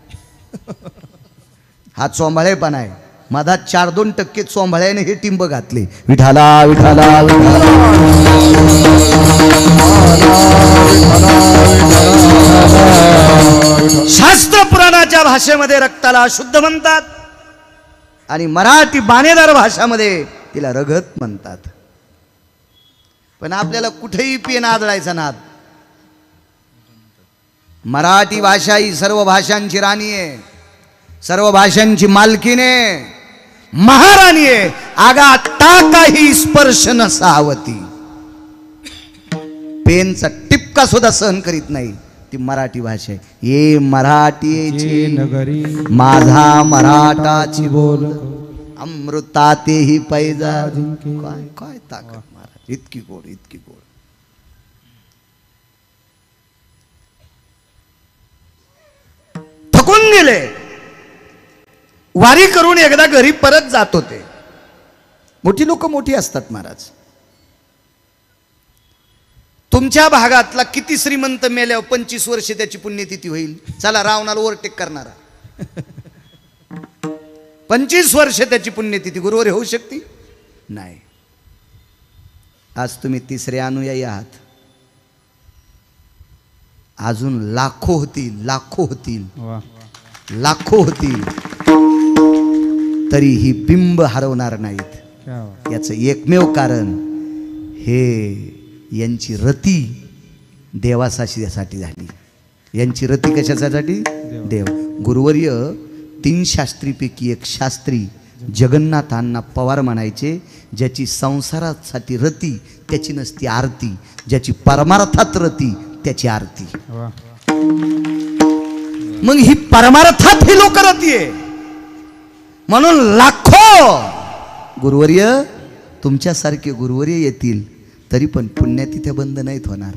हा चोंबाळेपणा आहे. मधात 4-2% चोंबाळ्याने हे टिंब घातले. विठाला विठाला शास्त्र पुराणाच्या भाषेमध्ये रक्ताला अशुद्ध म्हणतात आणि मराठी बाणेदार भाषामध्ये तिला रगत म्हणतात. पण आपल्याला कुठेही पेन आदळायचा नाद. मराठी भाषा ही सर्व भाषांची राणी आहे, सर्व भाषांची मालकीने महाराणी आहे. आगा टाकाही स्पर्श नसावती, पेनचा टिपका सुद्धा सहन करीत नाही ती मराठी भाषा आहे. ये मराठीची नगरी माझा मराठाची बोल, अमृतातेही पैजा. काय काय ताकद महाराज, इतकी गोड, इतकी गोड. थकून गेले, वारी करून एकदा घरी परत जात होते. मोठी लोक मोठी असतात महाराज. तुमच्या भागातला किती श्रीमंत मेल्यावर 25 वर्ष त्याची पुण्यतिथी होईल? चला रावणाला ओव्हरटेक करणारा 25 वर्ष त्याची पुण्यतिथी गुरुवारी होऊ शकते? नाही. आज तुम्ही तिसरे अनुयायी आहात, अजून लाखो होतील, लाखो होतील, लाखो होतील, तरी ही बिंब हरवणार नाहीत. याचं एकमेव कारण हे यांची रती देवासाठी झाली. यांची रती कशासाठी? देव. गुरुवर्य 3 शास्त्रीपैकी एक शास्त्री जगन्नाथांना पवार म्हणायचे. ज्याची संसारासाठी रती त्याची नसती आरती, ज्याची परमार्थात रती त्याची आरती. मग ही परमार्थात ही लोक रती आहे म्हणून लाखो गुरुवर्य तुमच्यासारखे गुरुवर्य येतील, तरी पण पुण्यतिथ्या बंद नाहीत होणार.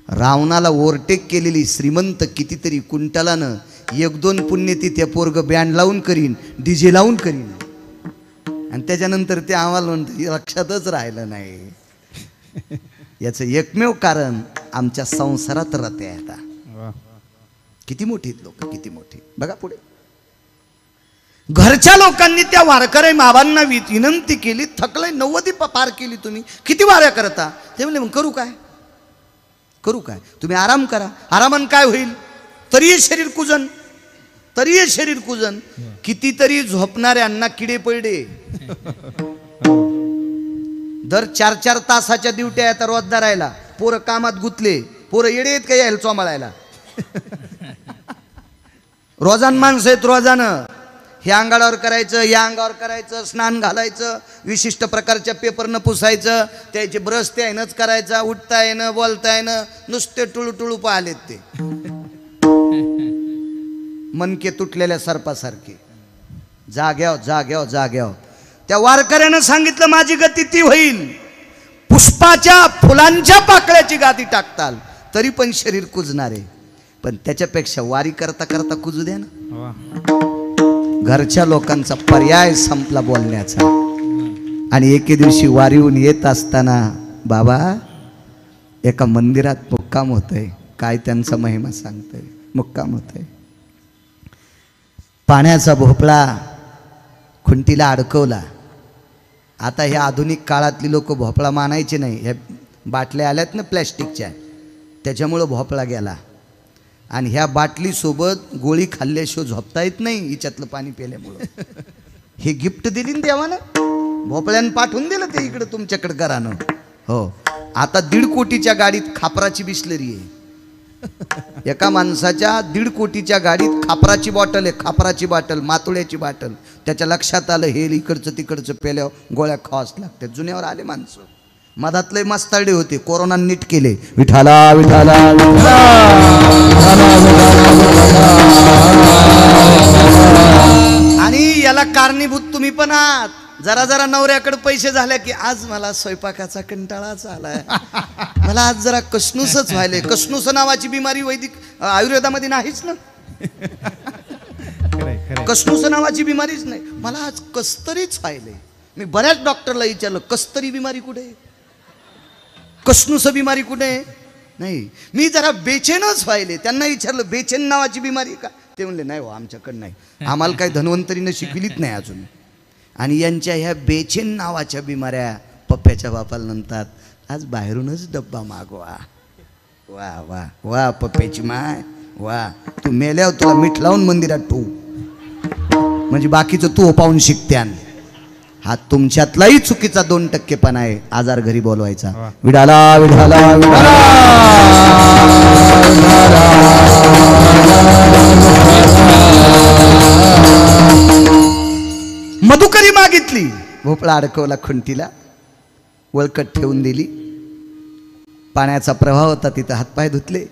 रावणाला ओव्हरटेक केलेली श्रीमंत कितीतरी कुंटलानं 1-2 पुण्यतिथ्या पोरग बँड लावून करीन, डीजे लावून करीन, आणि त्याच्यानंतर ते आम्हाला म्हणतं लक्षातच राहिलं नाही. याचं एकमेव कारण आमच्या संसारात रते आता. किती मोठी लोक, किती मोठी. बघा पुढे. घरच्या लोकांनी त्या वारकरी बाबांना विनंती केली, थकलंय 90 पार केली तुम्ही, किती वाऱ्या करता? ते म्हणले मग करू काय, करू काय, तुम्ही आराम करा. आरामानं काय होईल, तरी शरीर कुजन, तरी शरीर कुजन. कितीतरी झोपणाऱ्यांना किडे पडले. दर 4-4 तासाच्या ड्युट्या येतात रोज धरायला. पोरं कामात गुतले, पोरं येडे आहेत का यायला चोमाळायला? रोजान माणसं आहेत, रोजानं हे अंगावर करायचं, या अंगावर करायचं, स्नान घालायचं, विशिष्ट प्रकारच्या पेपरनं पुसायचं, त्याचे ब्रश ते आहेनच करायचा, उठता येणं, बोलता येणं, नुसते टुळू टुळू पाहिलेत ते मनके तुटलेल्या सर्पासारखे. जाग्याव जाग्याव जाग्याव. त्या वारकऱ्यानं सांगितलं माझी गती ती होईल, पुष्पाच्या फुलांच्या पाकळ्याची गादी टाकताल तरी पण शरीर कुजणारे, पण त्याच्यापेक्षा वारी करता करता कुजू द्या ना. घरच्या लोकांचा पर्याय संपला बोलण्याचा. आणि एके दिवशी वारीहून येत असताना बाबा एका मंदिरात मुक्काम होतंय. काय त्यांचा महिमा सांगतोय. मुक्काम होतंय, पाण्याचा भोपळा खुंटीला अडकवला. आता ह्या आधुनिक काळातली लोक भोपळा मानायचे नाही. ह्या बाटल्या आल्यात ना प्लॅस्टिकच्या, त्याच्यामुळं भोपळा गेला. आणि ह्या बाटलीसोबत गोळी खाल्ल्याशिवाय झोपता येत नाही हिच्यातलं पाणी पिल्यामुळं. हे गिफ्ट दिली ना देवानं, भोपळ्यानं पाठवून दिलं ते इकडं तुमच्याकडं घरानं. हो, आता 1.5 कोटीच्या गाडीत खापराची बिस्लरी आहे. एका माणसाच्या 1.5 कोटीच्या गाडीत खापराची बॉटल आहे, खापराची बॉटल, मातुळ्याची बॉटल. त्याच्या लक्षात आलं हे इकडचं तिकडचं पेल्यावर गोळ्या खावाच लागतात. जुन्यावर आले माणसं. मधातले मस्ताडे होते, कोरोना नीट केले. विठाला विठाला आणि याला कारणीभूत तुम्ही पण आहात. जरा जरा नवऱ्याकडे पैसे झाले की आज मला स्वयंपाकाचा कंटाळाच आलाय, मला आज जरा कसणूसच व्हायले. कसणूस नावाची बिमारी वैदिक आयुर्वेदामध्ये नाहीच ना. कसणूस नावाची बिमारीच नाही. मला आज कस्तरीच व्हायले. मी बऱ्याच डॉक्टरला विचारलं कस्तरी बिमारी कुठे, कसणूस बिमारी कुठे नाही. मी जरा बेचेनच व्हायले. त्यांना विचारलं बेचेन नावाची बिमारी का? ते म्हणले नाही हो आमच्याकडं नाही, आम्हाला काही धन्वंतरीनं शिकविलीच नाही अजून. आणि यांच्या ह्या बेचेन नावाच्या बिमाऱ्या पप्प्याच्या बापाला म्हणतात आज बाहेरूनच डब्बा मागवा. वा वा वा पप्प्याची माय वा, तू मेल्यावर तुला मीठ लावून मंदिरात ठेवू म्हणजे बाकीचं तू पाहून शिकत्यान. हा तुमच्यातलाही चुकीचा 2% आहे आजार घरी बोलवायचा. विडाला विडाला विडाला मधुकरी मागितली, भोपळा अडकवला खुंटीला, वळकट ठेवून दिली. पाण्याचा प्रवाह होता तिथं, हातपाय धुतले.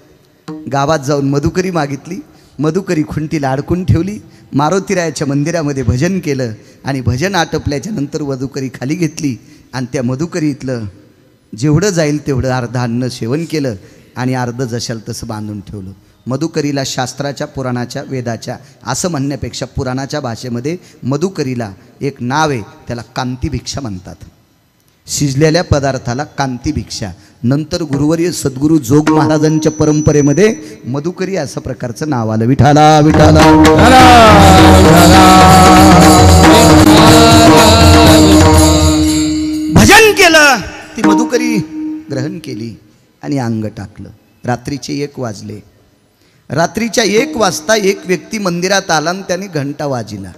गावात जाऊन मधुकरी मागितली, मधुकरी खुंटीला अडकून ठेवली. मारुतीरायाच्या मंदिरामध्ये भजन केलं आणि भजन आटपल्याच्या नंतर मधुकरी खाली घेतली आणि त्या मधुकरीतलं जेवढं जाईल तेवढं अर्ध अन्न सेवन केलं आणि अर्ध जशाल तसं बांधून ठेवलं. मधुकरीला शास्त्राच्या, पुराणाच्या, वेदाच्या असं म्हणण्यापेक्षा पुराणाच्या भाषेमध्ये मधुकरीला एक नाव आहे, त्याला कांतिभिक्षा म्हणतात. शिजलेल्या पदार्थाला कांतिभिक्षा. नंतर गुरुवर्य सद्गुरू जोग महाराजांच्या परंपरेमध्ये मधुकरी असं प्रकारचं नाव आलं. विठाला विठाला भजन केलं, ती मधुकरी ग्रहण केली आणि अंग टाकलं. रात्रीचे 1 वाजले. रात्रीच्या 1 वाजता एक व्यक्ती मंदिरात आला आणि त्याने घंटा वाजिला.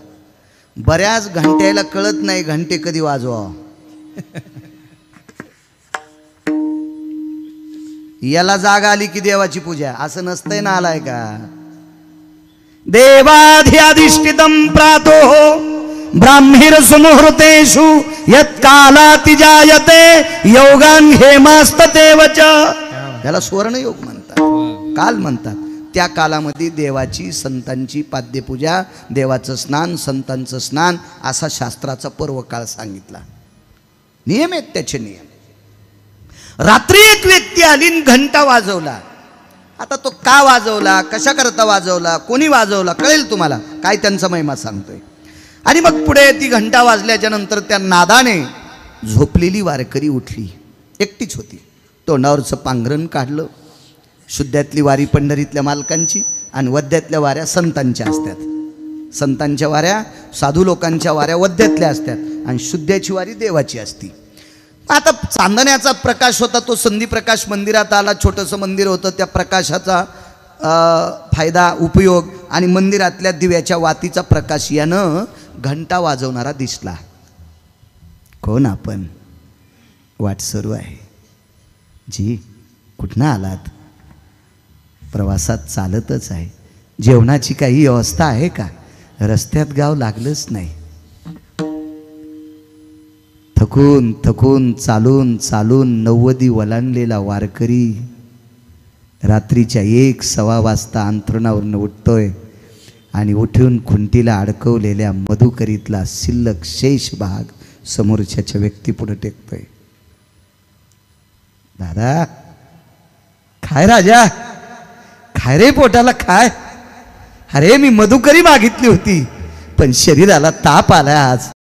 बऱ्याच घंट्याला कळत नाही घंटे कधी वाजवा. याला जागा आली की देवाची पूजा, असं नसतंय ना. आलाय का देवाधिष्ठितम प्रातो ब्राह्मीर सुमुहूर्तेषु यत्कालाति जायते योगान हेमास्ततेवच. त्याला सुवर्णयोग म्हणतात, काल म्हणतात. त्या कालामध्ये देवाची, संतांची पाद्यपूजा, देवाचं स्नान, संतांचं स्नान असा शास्त्राचा पर्वकाळ सांगितला. नियम आहेत त्याचे नियम. रात्री एक व्यक्ती आली आणि घंटा वाजवला. आता तो का वाजवला, कशा करता वाजवला, कोणी वाजवला कळेल तुम्हाला, काय त्यांचा महिमा सांगतोय. आणि मग पुढे ती घंटा वाजल्याच्या नंतर त्या नादाने झोपलेली वारकरी उठली. एकटीच होती. तोंडावरचं पांघरण काढलं. शुद्ध्यातली वारी पंढरीतल्या मालकांची आणि वद्यातल्या वाऱ्या संतांच्या असतात. संतांच्या वाऱ्या साधू लोकांच्या वाऱ्या वद्यातल्या असतात आणि शुद्धाची वारी देवाची असती. आता चांदण्याचा प्रकाश होता तो संधी प्रकाश मंदिरात आला. छोटंसं मंदिर होतं, त्या प्रकाशाचा फायदा उपयोग आणि मंदिरातल्या दिव्याच्या वातीचा प्रकाश यानं घंटा वाजवणारा दिसला. कोण आपण? वाट सुरू आहे. जी कुठनं आलात? प्रवासात चालतच आहे. जेवणाची काही व्यवस्था आहे का? रस्त्यात गाव लागलंच नाही. थकून थकून चालून चालून 90 वलांडलेला वारकरी रात्रीच्या 1-1:15 वाजता अंथरुणावरून उठतोय आणि उठून खुंटीला अडकवलेल्या मधुकरीतला शिल्लक शेष भाग समोरच्या व्यक्तीपुढे टेकतोय. दादा खाय, राजा खाय रे, पोटाला खाय. अरे मी मधुकरी मागितली होती पण शरीराला ताप आला आज.